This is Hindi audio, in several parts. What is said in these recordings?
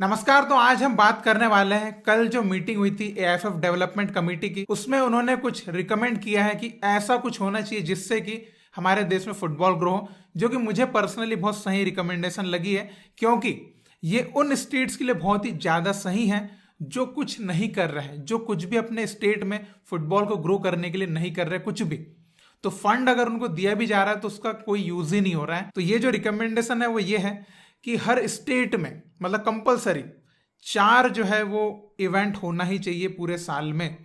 नमस्कार। तो आज हम बात करने वाले हैं कल जो मीटिंग हुई थी एएफएफ डेवलपमेंट कमेटी की, उसमें उन्होंने कुछ रिकमेंड किया है कि ऐसा कुछ होना चाहिए जिससे कि हमारे देश में फुटबॉल ग्रो हो, जो कि मुझे पर्सनली बहुत सही रिकमेंडेशन लगी है, क्योंकि ये उन स्टेट्स के लिए बहुत ही ज़्यादा सही है जो कुछ नहीं कर रहे हैं, जो कुछ भी अपने स्टेट में फुटबॉल को ग्रो करने के लिए नहीं कर रहे कुछ भी। तो फंड अगर उनको दिया भी जा रहा है तो उसका कोई यूज ही नहीं हो रहा है। तो ये जो रिकमेंडेशन है वो ये है कि हर स्टेट में मतलब कंपलसरी 4 जो है वो इवेंट होना ही चाहिए पूरे साल में,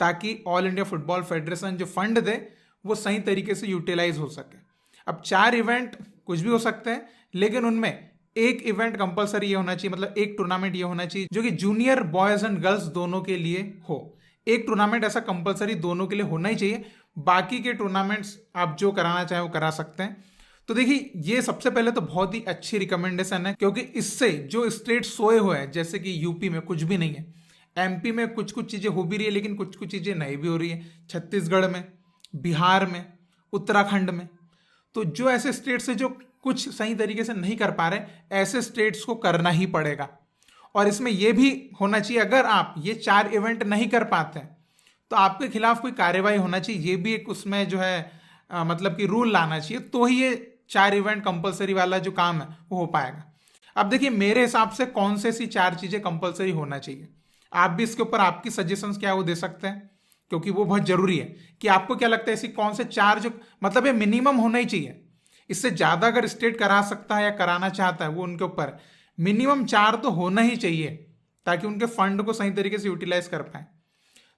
ताकि ऑल इंडिया फुटबॉल फेडरेशन जो फंड दे वो सही तरीके से यूटिलाइज हो सके। अब 4 इवेंट कुछ भी हो सकते हैं, लेकिन उनमें एक इवेंट कंपलसरी ये होना चाहिए, मतलब एक टूर्नामेंट ये होना चाहिए जो कि जूनियर बॉयज एंड गर्ल्स दोनों के लिए हो। एक टूर्नामेंट ऐसा कंपलसरी दोनों के लिए होना ही चाहिए। बाकी के टूर्नामेंट्स आप जो कराना चाहें वो करा सकते हैं। तो देखिए, ये सबसे पहले तो बहुत ही अच्छी रिकमेंडेशन है, क्योंकि इससे जो स्टेट सोए हुए हैं, जैसे कि यूपी में कुछ भी नहीं है, एमपी में कुछ कुछ चीज़ें हो भी रही है लेकिन कुछ कुछ चीज़ें नहीं भी हो रही है, छत्तीसगढ़ में, बिहार में, उत्तराखंड में, तो जो ऐसे स्टेट्स है जो कुछ सही तरीके से नहीं कर पा रहे, ऐसे स्टेट्स को करना ही पड़ेगा। और इसमें यह भी होना चाहिए, अगर आप ये 4 इवेंट नहीं कर पाते हैं तो आपके खिलाफ कोई कार्यवाही होना चाहिए। ये भी एक उसमें जो है मतलब कि रूल लाना चाहिए, तो ही ये 4 इवेंट कंपलसरी वाला जो काम है वो हो पाएगा। अब देखिए, मेरे हिसाब से कौन से सी 4 चीजें कंपलसरी होना चाहिए, आप भी इसके ऊपर आपकी सजेशंस क्या है वो दे सकते हैं, क्योंकि वो बहुत जरूरी है कि आपको क्या लगता है ऐसी कौन से 4 जो मतलब ये मिनिमम होना ही चाहिए। इससे ज्यादा अगर स्टेट करा सकता है या कराना चाहता है वो उनके ऊपर, मिनिमम 4 तो होना ही चाहिए ताकि उनके फंड को सही तरीके से यूटिलाइज कर पाए।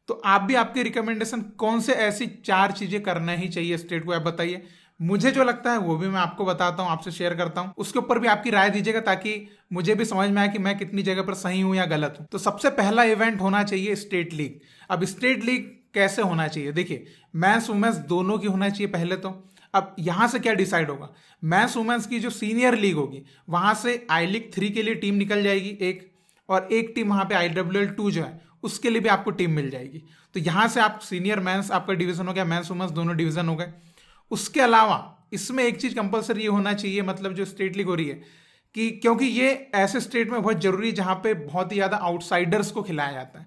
तो आप भी आपकी रिकमेंडेशन कौन से ऐसी 4 चीजें करना ही चाहिए स्टेट को, आप बताइए। मुझे जो लगता है वो भी मैं आपको बताता हूं, आपसे शेयर करता हूं, उसके ऊपर भी आपकी राय दीजिएगा ताकि मुझे भी समझ में आए कि मैं कितनी जगह पर सही हूं या गलत हूं। तो सबसे पहला इवेंट होना चाहिए स्टेट लीग। अब स्टेट लीग कैसे होना चाहिए, देखिए, मेंस वुमेन्स दोनों की होना चाहिए पहले तो। अब यहां से क्या डिसाइड होगा, मेंस वुमेन्स की जो सीनियर लीग होगी वहां से आई लीग 3 के लिए टीम निकल जाएगी एक, और एक टीम वहां पे IWL2 जो है उसके लिए भी आपको टीम मिल जाएगी। तो यहां से आप सीनियर मेंस आपका डिवीजन हो गया, मेंस वुमेन्स दोनों डिवीजन हो गए। उसके अलावा इसमें एक चीज कंपलसरी ये होना चाहिए, मतलब जो स्टेट लीग हो रही है, कि क्योंकि ये ऐसे स्टेट में बहुत जरूरी है जहां पे बहुत ही ज्यादा आउटसाइडर्स को खिलाया जाता है।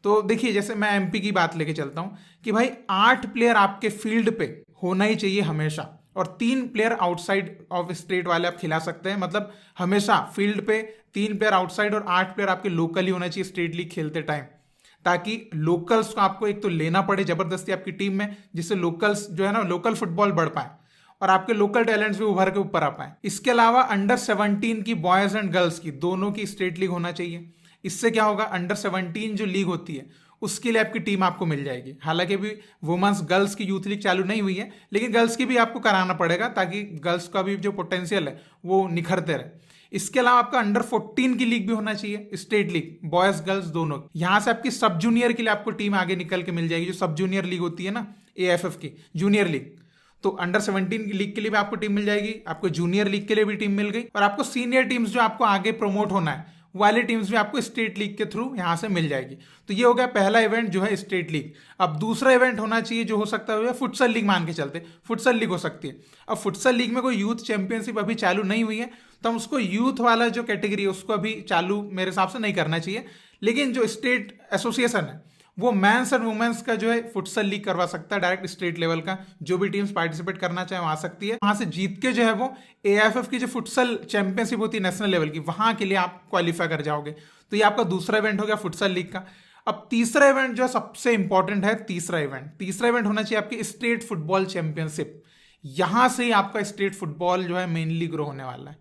तो देखिए, जैसे मैं एमपी की बात लेके चलता हूं कि भाई 8 प्लेयर आपके फील्ड पे होना ही चाहिए हमेशा, और 3 प्लेयर आउटसाइड ऑफ स्टेट वाले आप खिला सकते हैं। मतलब हमेशा फील्ड पे 3 प्लेयर आउटसाइड और 8 प्लेयर आपके लोकल ही होना चाहिए स्टेट लीग खेलते टाइम, ताकि लोकल्स को आपको एक तो लेना पड़े जबरदस्ती आपकी टीम में, जिससे लोकल्स जो है ना लोकल फुटबॉल बढ़ पाए और आपके लोकल टैलेंट्स भी उभर के ऊपर आ पाए। इसके अलावा अंडर 17 की बॉयज एंड गर्ल्स की दोनों की स्टेट लीग होना चाहिए। इससे क्या होगा, अंडर 17 जो लीग होती है उसके लिए आपकी टीम आपको मिल जाएगी। हालांकि अभी वुमेन्स गर्ल्स की यूथ लीग चालू नहीं हुई है, लेकिन गर्ल्स की भी आपको कराना पड़ेगा ताकि गर्ल्स का भी जो पोटेंशियल है वो निखरते रहे। इसके अलावा आपका अंडर 14 की लीग भी होना चाहिए, स्टेट लीग, बॉयज गर्ल्स दोनों। यहां से आपकी सब जूनियर के लिए आपको टीम आगे निकल के मिल जाएगी, जो सब जूनियर लीग होती है ना एएफएफ की जूनियर लीग। तो अंडर 17 की लीग के लिए भी आपको टीम मिल जाएगी, आपको जूनियर लीग के लिए भी टीम मिल गई, और आपको सीनियर टीम्स जो आपको आगे प्रमोट होना है वाली टीम्स भी आपको स्टेट लीग के थ्रू यहां से मिल जाएगी। तो ये हो गया पहला इवेंट जो है स्टेट लीग। अब दूसरा इवेंट होना चाहिए जो हो सकता है फुटसल लीग, मान के चलते फुटसल लीग हो सकती है। अब फुटसल लीग में कोई यूथ चैंपियनशिप अभी चालू नहीं हुई है, तो हम उसको यूथ वाला जो कैटेगरी है उसको अभी चालू मेरे हिसाब से नहीं करना चाहिए। लेकिन जो स्टेट एसोसिएशन है वो मेंस एंड वुमेन्स का जो है फुटसल लीग करवा सकता है, डायरेक्ट स्टेट लेवल का। जो भी टीम्स पार्टिसिपेट करना चाहे वहां आ सकती है, वहां से जीत के जो है वो एएफएफ की जो फुटसल चैंपियनशिप होती है नेशनल लेवल की, वहां के लिए आप क्वालिफाई कर जाओगे। तो ये आपका दूसरा इवेंट हो गया फुटसल लीग का। अब तीसरा इवेंट जो सबसे इंपॉर्टेंट है, तीसरा इवेंट होना चाहिए आपकी स्टेट फुटबॉल चैंपियनशिप। यहां से ही आपका स्टेट फुटबॉल जो है मेनली ग्रो होने वाला है।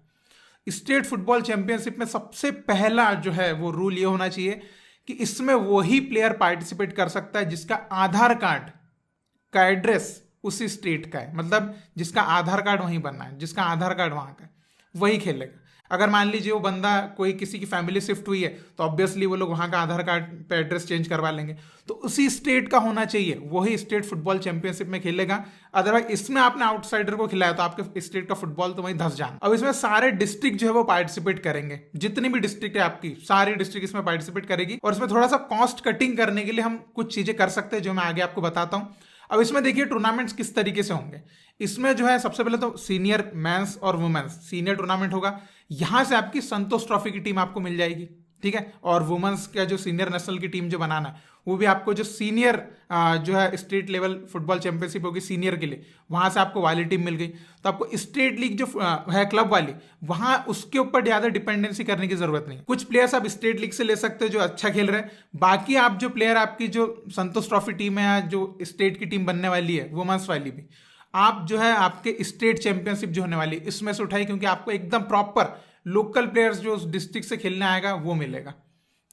स्टेट फुटबॉल चैंपियनशिप में सबसे पहला जो है वो रूल ये होना चाहिए कि इसमें वही प्लेयर पार्टिसिपेट कर सकता है जिसका आधार कार्ड का एड्रेस उसी स्टेट का है, मतलब जिसका आधार कार्ड वहीं बनना है, जिसका आधार कार्ड वहां का है वही खेलेगा। अगर मान लीजिए वो बंदा कोई किसी की फैमिली शिफ्ट हुई है तो ऑब्वियसली वो लोग वहां का आधार कार्ड पे एड्रेस चेंज करवा लेंगे, तो उसी स्टेट का होना चाहिए, वही स्टेट फुटबॉल चैंपियनशिप में खेलेगा। अदरवाइज इसमें आपने आउटसाइडर को खिलाया तो आपके स्टेट का फुटबॉल तो वहीं धस जाना। अब इसमें सारे डिस्ट्रिक्ट जो है वो पार्टिसिपेट करेंगे, जितनी भी डिस्ट्रिक्ट है आपकी सारी डिस्ट्रिक्ट इसमें पार्टिसिपेट करेगी। और इसमें थोड़ा सा कॉस्ट कटिंग करने के लिए हम कुछ चीजें कर सकते हैं जो मैं आगे आपको बताता हूँ। अब इसमें देखिए टूर्नामेंट्स किस तरीके से होंगे। इसमें जो है सबसे पहले तो सीनियर मेंस और वुमेन्स सीनियर टूर्नामेंट होगा। यहां से आपकी संतोष ट्रॉफी की टीम आपको मिल जाएगी, ठीक है। और वुमेन्स का जो सीनियर नेशनल की टीम जो बनाना है वो भी आपको जो सीनियर जो है स्टेट लेवल फुटबॉल चैंपियनशिप होगी सीनियर के लिए, वहां से आपको वाली टीम मिल गई। तो आपको स्टेट लीग जो है क्लब वाली, वहां उसके ऊपर ज्यादा डिपेंडेंसी करने की जरूरत नहीं। कुछ प्लेयर्स आप स्टेट लीग से ले सकते हो जो अच्छा खेल रहे हैं, बाकी आप जो प्लेयर आपकी जो संतोष ट्रॉफी टीम है, जो स्टेट की टीम बनने वाली है वुमेन्स वाली भी, आप जो है आपके स्टेट चैंपियनशिप जो होने वाली है इसमें से उठाई, क्योंकि आपको एकदम प्रॉपर लोकल प्लेयर्स जो उस डिस्ट्रिक्ट से खेलने आएगा वो मिलेगा।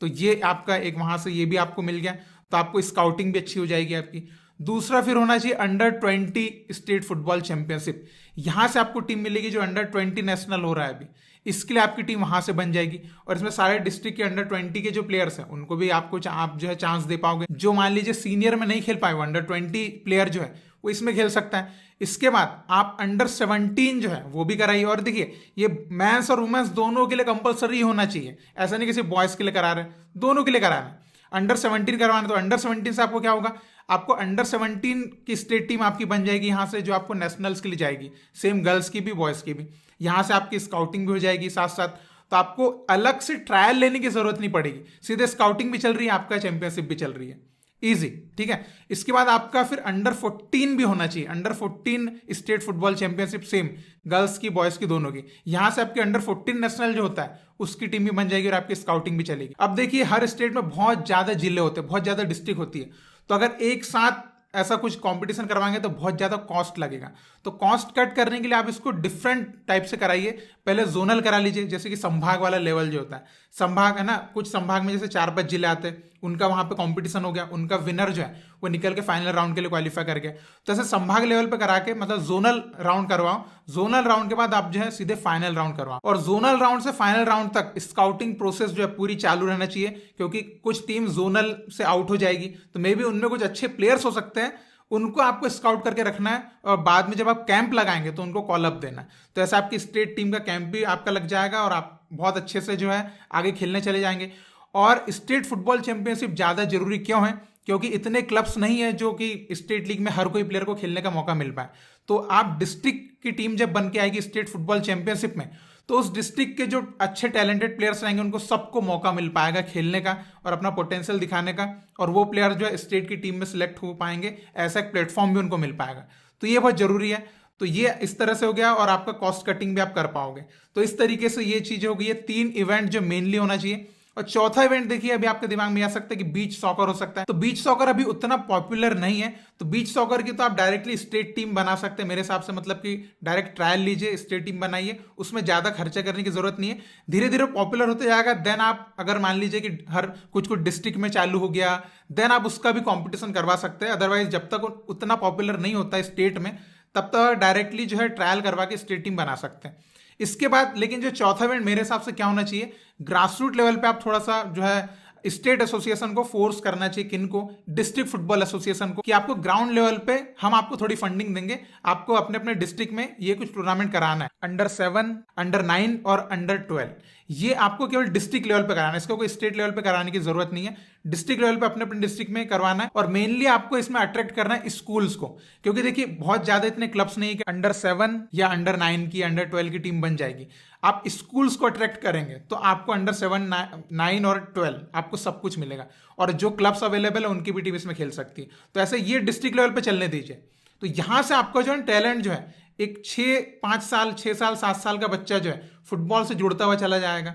तो ये आपका एक वहां से ये भी आपको मिल गया, तो आपको स्काउटिंग भी अच्छी हो जाएगी आपकी। दूसरा फिर होना चाहिए अंडर 20 स्टेट फुटबॉल चैंपियनशिप। यहां से आपको टीम मिलेगी जो अंडर 20 नेशनल हो रहा है अभी, इसके लिए आपकी टीम वहां से बन जाएगी। और इसमें सारे डिस्ट्रिक्ट के अंडर 20 के जो प्लेयर्स हैं उनको भी आपको आप जो है चांस दे पाओगे। जो मान लीजिए सीनियर में नहीं खेल पाए, अंडर 20 प्लेयर जो है वो इसमें खेल सकता है। इसके बाद आप अंडर 17 जो है वो भी कराइए। और देखिए ये मेंस और वुमेन्स दोनों के लिए कंपलसरी होना चाहिए, ऐसा नहीं कि सिर्फ बॉयज के लिए करा रहे हैं, दोनों के लिए करा रहे हैं। अंडर 17 करवाना, तो अंडर 17 से आपको क्या होगा, आपको अंडर 17 की स्टेट टीम आपकी बन जाएगी यहाँ से, जो आपको नेशनल्स के लिए जाएगी। सेम गर्ल्स की भी बॉयज की भी, यहाँ से आपकी स्काउटिंग भी हो जाएगी साथ साथ। तो आपको अलग से ट्रायल लेने की जरूरत नहीं पड़ेगी, सीधे स्काउटिंग भी चल रही है, आपका चैंपियनशिप भी चल रही है, इजी, ठीक है। इसके बाद आपका फिर अंडर 14 भी होना चाहिए, under 14 state football championship, same girls की बॉयज की दोनों की। यहां से आपके अंडर 14 नेशनल जो होता है उसकी टीम भी बन जाएगी और आपकी स्काउटिंग भी चलेगी। अब देखिए हर स्टेट में बहुत ज्यादा जिले होते हैं, बहुत ज्यादा डिस्ट्रिक्ट होती है, तो अगर एक साथ ऐसा कुछ कंपटीशन करवाएंगे तो बहुत ज्यादा कॉस्ट लगेगा। तो कॉस्ट कट करने के लिए आप इसको डिफरेंट टाइप से कराइए। पहले जोनल करा लीजिए, जैसे कि संभाग वाला लेवल जो होता है, संभाग है ना, कुछ संभाग में जैसे 4-5 जिले आते हैं, उनका वहां पे कंपटीशन हो गया, उनका विनर जो है वो निकल के फाइनल राउंड के लिए क्वालिफाई कर गया। तो ऐसे संभाग लेवल पे करा के, मतलब जोनल राउंड करवाओ, जोनल राउंड के बाद आप जो है सीधे फाइनल राउंड करवाओ, और जोनल राउंड से फाइनल राउंड तक स्काउटिंग प्रोसेस जो है पूरी चालू रहना चाहिए, क्योंकि कुछ टीम जोनल से आउट हो जाएगी तो मे बी उनमें कुछ अच्छे प्लेयर्स हो सकते हैं, उनको आपको स्काउट करके रखना है, और बाद में जब आप कैंप लगाएंगे तो उनको कॉल अप देना है। तो ऐसा आपकी स्टेट टीम का कैंप भी आपका लग जाएगा और आप बहुत अच्छे से जो है आगे खेलने चले जाएंगे। और स्टेट फुटबॉल चैंपियनशिप ज्यादा जरूरी क्यों है, क्योंकि इतने क्लब्स नहीं है जो कि स्टेट लीग में हर कोई प्लेयर को खेलने का मौका मिल पाए। तो आप डिस्ट्रिक्ट की टीम जब बन के आएगी स्टेट फुटबॉल चैंपियनशिप में, तो उस डिस्ट्रिक्ट के जो अच्छे टैलेंटेड प्लेयर्स रहेंगे उनको सबको मौका मिल पाएगा खेलने का और अपना पोटेंशियल दिखाने का, और वो प्लेयर जो है स्टेट की टीम में सिलेक्ट हो पाएंगे, ऐसा एक प्लेटफॉर्म भी उनको मिल पाएगा। तो ये बहुत जरूरी है। तो ये इस तरह से हो गया, और आपका कॉस्ट कटिंग भी आप कर पाओगे। तो इस तरीके से ये चीज हो गई, ये 3 इवेंट जो मेनली होना चाहिए। और चौथा इवेंट देखिए अभी आपके दिमाग में आ सकता है कि बीच सॉकर हो सकता है। तो बीच सॉकर अभी उतना पॉपुलर नहीं है, तो बीच सॉकर की तो आप डायरेक्टली स्टेट टीम बना सकते हैं मेरे हिसाब से, मतलब कि डायरेक्ट ट्रायल लीजिए, स्टेट टीम बनाइए, उसमें ज्यादा खर्चा करने की जरूरत नहीं है। धीरे धीरे पॉपुलर होते जाएगा, देन आप अगर मान लीजिए कि हर कुछ कुछ डिस्ट्रिक्ट में चालू हो गया, देन आप उसका भी कॉम्पिटिशन करवा सकते हैं। अदरवाइज जब तक उतना पॉपुलर नहीं होता है स्टेट में, तब तक डायरेक्टली जो है ट्रायल करवा के स्टेट टीम बना सकते हैं। इसके बाद लेकिन जो चौथा इवेंट मेरे हिसाब से क्या होना चाहिए, ग्रासरूट लेवल पे आप थोड़ा सा जो है स्टेट एसोसिएशन को फोर्स करना चाहिए, किनको, डिस्ट्रिक्ट फुटबॉल एसोसिएशन को, कि आपको ग्राउंड लेवल पे हम आपको थोड़ी फंडिंग देंगे, आपको अपने अपने डिस्ट्रिक्ट में ये कुछ टूर्नामेंट कराना है, अंडर 7, अंडर 9 और अंडर 12। ये आपको केवल डिस्ट्रिक्ट लेवल पे कराना है, इसको कोई स्टेट लेवल पे कराने की जरूरत नहीं है। डिस्ट्रिक्ट लेवल पे अपने अपने डिस्ट्रिक्ट में करवाना है, और मेनली आपको इसमें अट्रैक्ट करना है स्कूल्स को, क्योंकि देखिए बहुत ज्यादा इतने क्लब्स नहीं कि अंडर 7 या अंडर 9 की, अंडर 12 की टीम बन जाएगी। आप स्कूल्स को अट्रैक्ट करेंगे तो आपको अंडर 7, 9 और 12 आपको सब कुछ मिलेगा, और जो क्लब्स अवेलेबल है उनकी भी टीम इसमें खेल सकती है। तो ऐसे ये डिस्ट्रिक्ट लेवल पे चलने दीजिए। तो यहां से आपका जो है टैलेंट जो है, एक 6 साल 7 साल का बच्चा जो है फुटबॉल से जुड़ता हुआ चला जाएगा।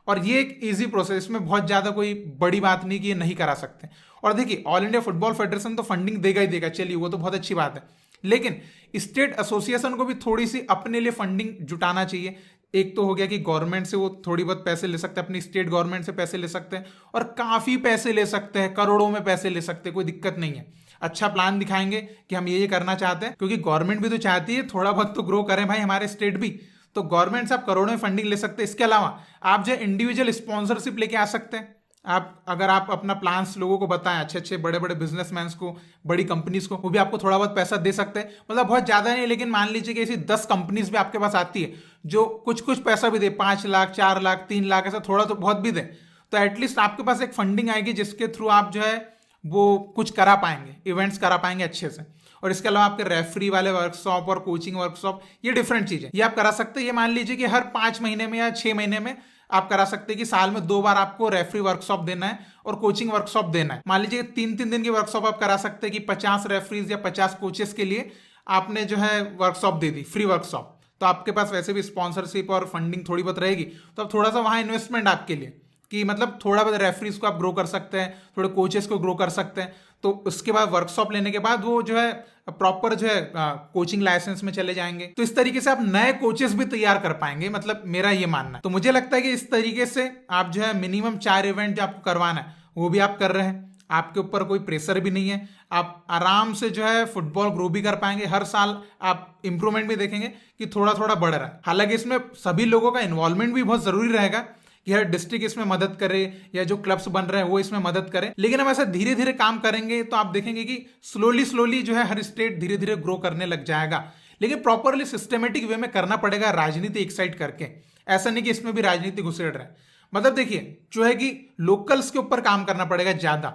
और ये एक इजी प्रोसेस, इसमें बहुत ज्यादा कोई बड़ी बात नहीं कि ये नहीं करा सकते। और देखिए ऑल इंडिया फुटबॉल फेडरेशन तो फंडिंग देगा ही देगा, चलिए वो तो बहुत अच्छी बात है, लेकिन स्टेट एसोसिएशन को भी थोड़ी सी अपने लिए फंडिंग जुटाना चाहिए। एक तो हो गया कि गवर्नमेंट से वो थोड़ी बहुत पैसे ले सकते हैं, अपनी स्टेट गवर्नमेंट से पैसे ले सकते हैं, और काफी पैसे ले सकते हैं, करोड़ों में पैसे ले सकते हैं, कोई दिक्कत नहीं है। अच्छा प्लान दिखाएंगे कि हम ये करना चाहते हैं, क्योंकि गवर्नमेंट भी तो चाहती है थोड़ा बहुत तो ग्रो करें भाई हमारे स्टेट भी, तो गवर्नमेंट से आप करोड़ों में फंडिंग ले सकते हैं। इसके अलावा आप जो इंडिविजुअल स्पॉन्सरशिप लेके आ सकते हैं। अगर आप अपना प्लान्स लोगों को बताएं, अच्छे अच्छे बड़े बड़े बिजनेसमैन को, बड़ी कंपनीज को, वो भी आपको थोड़ा बहुत पैसा दे सकते हैं। मतलब बहुत ज्यादा नहीं, लेकिन मान लीजिए कि ऐसी 10 कंपनीज भी आपके पास आती है जो कुछ कुछ पैसा भी दे, 5 लाख 4 लाख 3 लाख, ऐसा थोड़ा तो बहुत भी दे, तो एटलीस्ट आपके पास एक फंडिंग आएगी जिसके थ्रू आप जो है वो कुछ करा पाएंगे, इवेंट्स करा पाएंगे अच्छे से। और इसके अलावा आपके रेफरी वाले वर्कशॉप और कोचिंग वर्कशॉप, ये डिफरेंट चीज है। ये आप करा सकते हैं। ये मान लीजिए कि हर 5 महीने में या 6 महीने में आप करा सकते हैं कि साल में 2 बार आपको रेफरी वर्कशॉप देना है और कोचिंग वर्कशॉप देना है। मान लीजिए 3-3 दिन की वर्कशॉप आप करा सकते हैं कि 50 रेफरीज या 50 कोचेस के लिए आपने जो है वर्कशॉप दे दी, फ्री वर्कशॉप। तो आपके पास वैसे भी स्पॉन्सरशिप और फंडिंग थोड़ी बहुत रहेगी, तो अब थोड़ा सा वहां इन्वेस्टमेंट आपके लिए कि मतलब थोड़ा बहुत रेफरीज को आप ग्रो कर सकते हैं, थोड़े कोचेस को ग्रो कर सकते हैं। तो उसके बाद वर्कशॉप लेने के बाद वो जो है प्रॉपर जो है कोचिंग लाइसेंस में चले जाएंगे। तो इस तरीके से आप नए कोचेस भी तैयार कर पाएंगे, मतलब मेरा ये मानना है। तो मुझे लगता है कि इस तरीके से आप जो है मिनिमम 4 इवेंट जो आपको करवाना है वो भी आप कर रहे हैं। आपके ऊपर कोई प्रेशर भी नहीं है, आप आराम से जो है फुटबॉल ग्रो भी कर पाएंगे। हर साल आप इंप्रूवमेंट भी देखेंगे कि थोड़ा थोड़ा बढ़ रहा है। हालांकि इसमें सभी लोगों का इन्वॉल्वमेंट भी बहुत जरूरी रहेगा कि हर डिस्ट्रिक्ट इसमें मदद करे या जो क्लब्स बन रहे हैं वो इसमें मदद करें। लेकिन हम ऐसा धीरे धीरे काम करेंगे तो आप देखेंगे कि स्लोली जो है हर स्टेट धीरे धीरे ग्रो करने लग जाएगा। लेकिन प्रॉपरली सिस्टमेटिक वे में करना पड़ेगा, राजनीति एक साइड करके। ऐसा नहीं कि इसमें भी राजनीति घुसेड़ रहे। मतलब देखिए जो है कि लोकल्स के ऊपर काम करना पड़ेगा ज्यादा,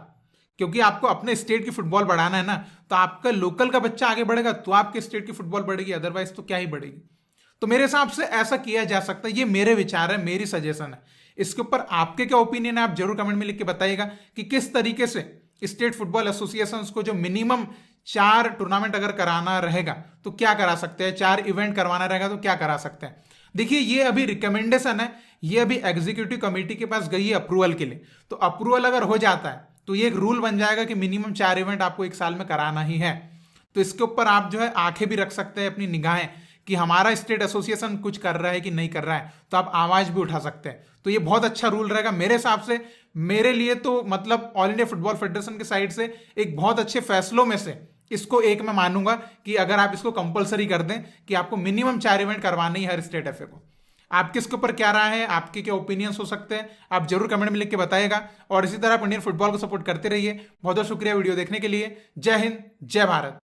क्योंकि आपको अपने स्टेट की फुटबॉल बढ़ाना है ना। तो आपका लोकल का बच्चा आगे बढ़ेगा तो आपके स्टेट की फुटबॉल बढ़ेगी, अदरवाइज तो क्या ही बढ़ेगी। तो मेरे हिसाब से ऐसा किया जा सकता है। ये मेरे विचार है, मेरी सजेशन है। इसके ऊपर आपके क्या ओपिनियन है आप जरूर कमेंट में लिख के बताइएगा कि किस तरीके से स्टेट फुटबॉल एसोसिएशन को जो मिनिमम 4 टूर्नामेंट अगर कराना रहेगा तो क्या करा सकते हैं, 4 इवेंट करवाना रहेगा तो क्या करा सकते हैं। देखिए ये अभी रिकमेंडेशन है, ये अभी एग्जीक्यूटिव कमेटी के पास गई है अप्रूवल के लिए। तो अप्रूवल अगर हो जाता है तो ये एक रूल बन जाएगा कि मिनिमम 4 इवेंट आपको एक साल में कराना ही है। तो इसके ऊपर आप जो है आंखें भी रख सकते हैं, अपनी निगाहें, कि हमारा स्टेट एसोसिएशन कुछ कर रहा है कि नहीं कर रहा है। तो आप आवाज भी उठा सकते हैं। तो ये बहुत अच्छा रूल रहेगा मेरे हिसाब से। मेरे लिए तो मतलब ऑल इंडिया फुटबॉल फेडरेशन की साइड से एक बहुत अच्छे फैसलों में से इसको एक मैं मानूंगा कि अगर आप इसको कंपलसरी कर दें कि आपको मिनिमम 4 इवेंट करवाने ही हर स्टेट एफए को। आपके इसके ऊपर क्या राय है, आपके क्या ओपिनियंस हो सकते हैं, आप जरूर कमेंट में लिख के बताइएगा। और इसी तरह आप इंडियन फुटबॉल को सपोर्ट करते रहिए। बहुत बहुत शुक्रिया वीडियो देखने के लिए। जय हिंद, जय भारत।